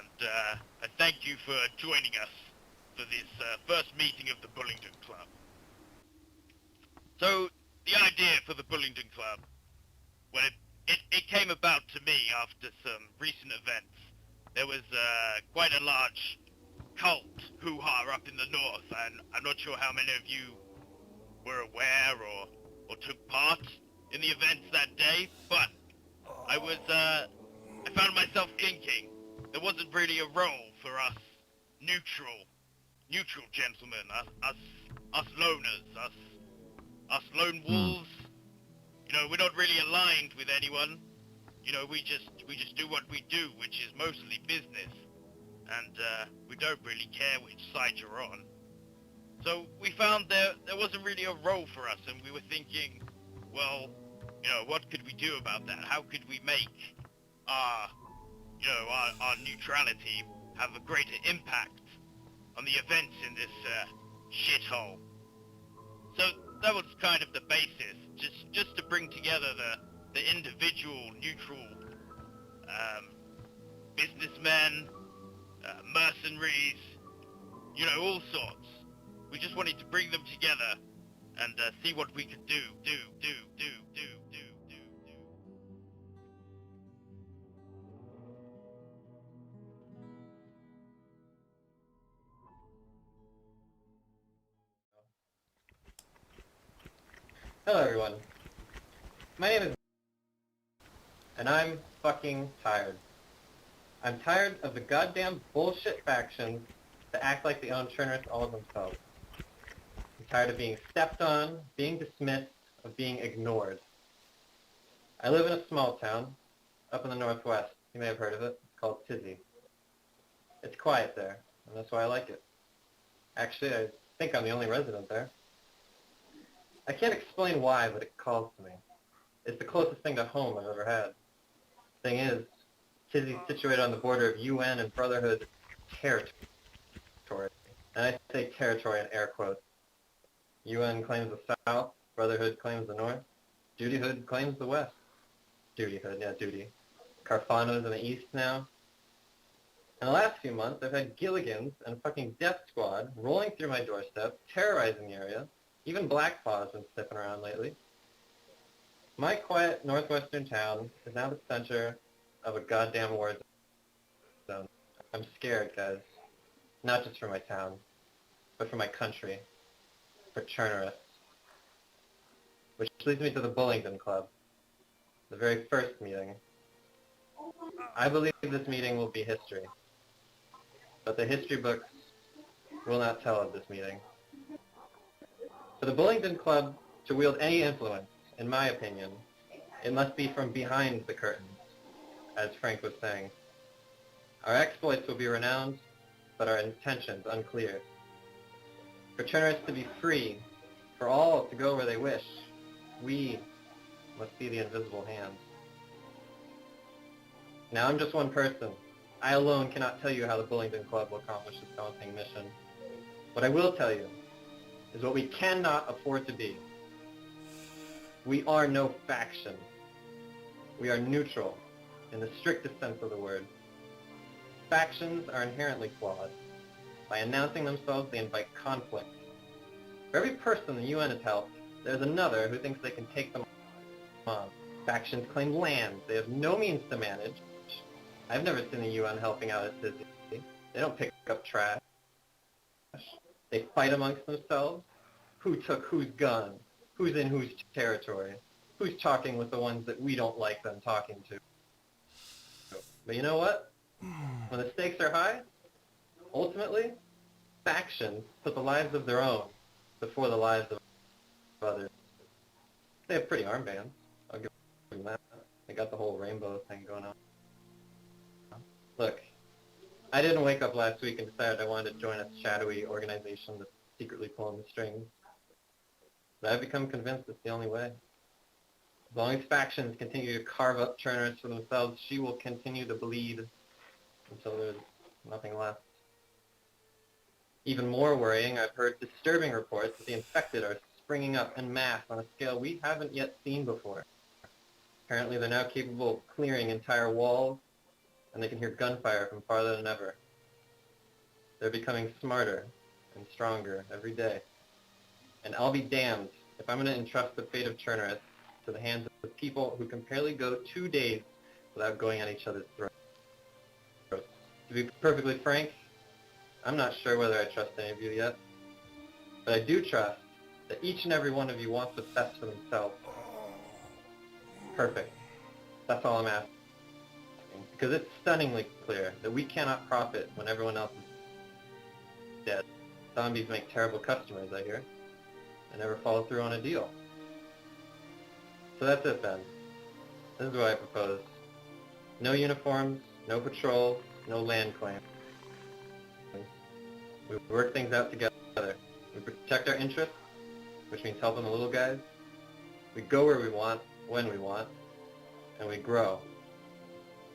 and I thank you for joining us for this first meeting of the Bullingdon Club. So, the idea for the Bullingdon Club, well, it came about to me after some recent events. There was quite a large cult hoo-ha up in the north, and I'm not sure how many of you were aware or took part in the events that day, but I found myself thinking there wasn't really a role for us neutral gentlemen, us loners, us lone wolves. You know, we're not really aligned with anyone. You know, we just do what we do, which is mostly business, and we don't really care which side you're on. So we found there wasn't really a role for us, and we were thinking, well, you know, what could we do about that? How could we make our neutrality have a greater impact on the events in this shithole? So that was kind of the basis, just to bring together the individual neutral businessmen, mercenaries, you know, all sorts. We just wanted to bring them together and see what we could do. Hello everyone, my name is and I'm fucking tired. I'm tired of the goddamn bullshit factions that act like they own Cherners all of themselves. I'm tired of being stepped on, being dismissed, of being ignored. I live in a small town up in the northwest. You may have heard of it. It's called DayZ. It's quiet there, and that's why I like it. Actually, I think I'm the only resident there. I can't explain why, but it calls to me. It's the closest thing to home I've ever had. Thing is, DayZ's situated on the border of UN and Brotherhood territory. And I say territory in air quotes. UN claims the south, Brotherhood claims the north, Dutyhood claims the west. Dutyhood, yeah, duty. Carfano's in the east now. In the last few months, I've had Gilligans and fucking Death Squad rolling through my doorstep, terrorizing the area. Even Black Paw's been sniffing around lately. My quiet northwestern town is now the center of a goddamn war zone. I'm scared, guys. Not just for my town, but for my country. For Chernerists. Which leads me to the Bullingdon Club. The very first meeting. I believe this meeting will be history. But the history books will not tell of this meeting. For the Bullingdon Club to wield any influence, in my opinion, it must be from behind the curtains, as Frank was saying. Our exploits will be renowned, but our intentions unclear. For Chernerists to be free, for all to go where they wish, we must be the invisible hand. Now I'm just one person. I alone cannot tell you how the Bullingdon Club will accomplish this daunting mission. What I will tell you is what we cannot afford to be. We are no faction. We are neutral, in the strictest sense of the word. Factions are inherently flawed. By announcing themselves, they invite conflict. For every person the UN has helped, there's another who thinks they can take them on. Factions claim lands they have no means to manage. I've never seen the UN helping out at DayZ. They don't pick up trash. They fight amongst themselves. Who took whose gun? Who's in whose territory? Who's talking with the ones that we don't like them talking to? But you know what? When the stakes are high, ultimately, factions put the lives of their own before the lives of others. They have pretty armbands. I'll give them that. They got the whole rainbow thing going on. Look, I didn't wake up last week and decide I wanted to join a shadowy organization that's secretly pulling the strings. But I've become convinced it's the only way. As long as factions continue to carve up Cherners for themselves, she will continue to bleed until there's nothing left. Even more worrying, I've heard disturbing reports that the infected are springing up en masse on a scale we haven't yet seen before. Apparently they're now capable of clearing entire walls, and they can hear gunfire from farther than ever. They're becoming smarter and stronger every day. And I'll be damned if I'm going to entrust the fate of Churnerus to the hands of people who can barely go 2 days without going at each other's throats. To be perfectly frank, I'm not sure whether I trust any of you yet, but I do trust that each and every one of you wants what's best for themselves. Perfect. That's all I'm asking. Because it's stunningly clear that we cannot profit when everyone else is dead. Zombies make terrible customers, I hear, and never follow through on a deal. So that's it then. This is what I propose. No uniforms, no patrols, no land claims. We work things out together. We protect our interests, which means helping the little guys. We go where we want, when we want, and we grow.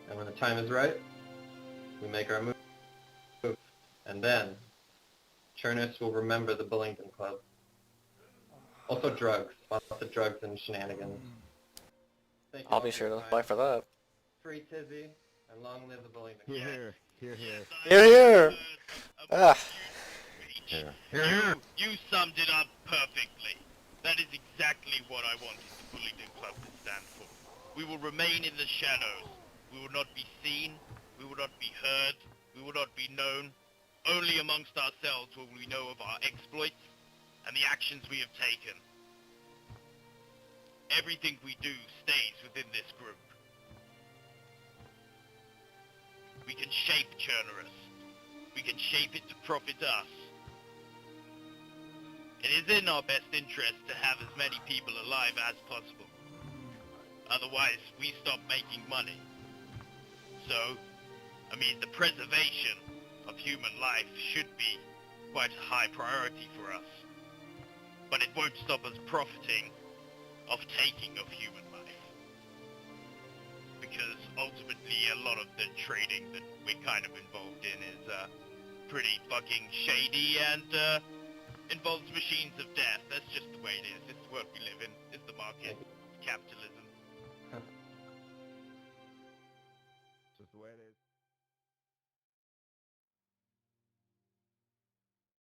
And when the time is right, we make our move. And then, Churnis will remember the Bullingdon Club. Also drugs. Lots of drugs and shenanigans. Thank you I'll all be for sure your to time. apply for that. Free Tizzy, and long live the Bullingdon Club. Here, here, here. Here, here. Ah. Here. You summed it up perfectly. That is exactly what I wanted the Bullingdon Club to stand for. We will remain in the shadows. We will not be seen. We will not be heard. We will not be known. Only amongst ourselves will we know of our exploits and the actions we have taken. Everything we do stays within this group. We can shape Churnerus. We can shape it to profit us. It is in our best interest to have as many people alive as possible. Otherwise, we stop making money. So, the preservation of human life should be quite a high priority for us. But it won't stop us profiting of taking of human life. Because ultimately a lot of the trading that we're kind of involved in is pretty fucking shady and involves machines of death. That's just the way it is. It's the world we live in. It's the market. It's capitalism.